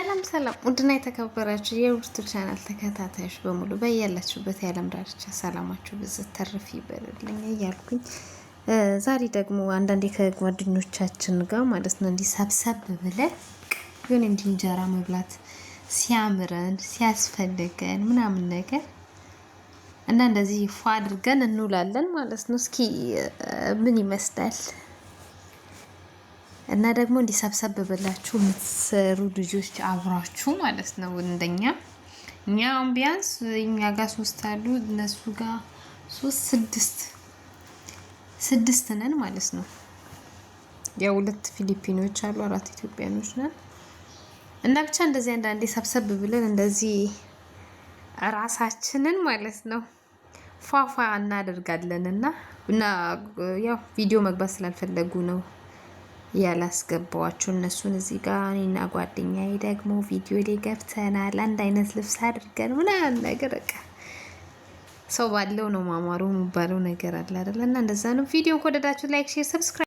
ሰላም ሰላም ውድና የተከበራችሁ የዩቲዩብ ቻናል ተከታታዮች በሙሉ በያላችሁበት የዓለም ዳርቻ ሰላማችሁ ብዝት ተርፍ ይበልልኝ እያልኩኝ ዛሬ ደግሞ አንዳንዴ ከጓደኞቻችን ጋር ማለት ነው እንዲህ ሰብሰብ ብለን ግን እንዲህ እንጀራ መብላት ሲያምረን ሲያስፈልገን ምናምን ነገር እና እንደዚህ ፏ አድርገን እንውላለን ማለት ነው። እስኪ ምን ይመስላል? እና ደግሞ እንዲሰብሰብ ብላችሁ የምትሰሩ ልጆች አብራችሁ ማለት ነው። እኛም ቢያንስ እኛ ጋር 3 አሉ፣ እነሱ ጋር 6 ነን ማለት ነው። ያው 2 ፊሊፒኖች አሉ፣ 4 ኢትዮጵያኖች ነን። እና ብቻ እንደዚህ አንዳንዴ ሰብሰብ ብለን እንደዚህ ራሳችንን ማለት ነው ፏፏ እናደርጋለን እና ያው ቪዲዮ መግባት ስላልፈለጉ ነው ያላስገባዋቸው እነሱን እዚህ ጋር እኔና ጓደኛዬ ደግሞ ቪዲዮ ላይ ገብተናል። አንድ አይነት ልብስ አድርገን ምናምን ነገር በቃ ሰው ባለው ነው ማማሩ የሚባለው ነገር አለ አይደል? እና እንደዛ ነው። ቪዲዮ ከወደዳችሁ ላይክ፣ ሼር፣ ሰብስክራይብ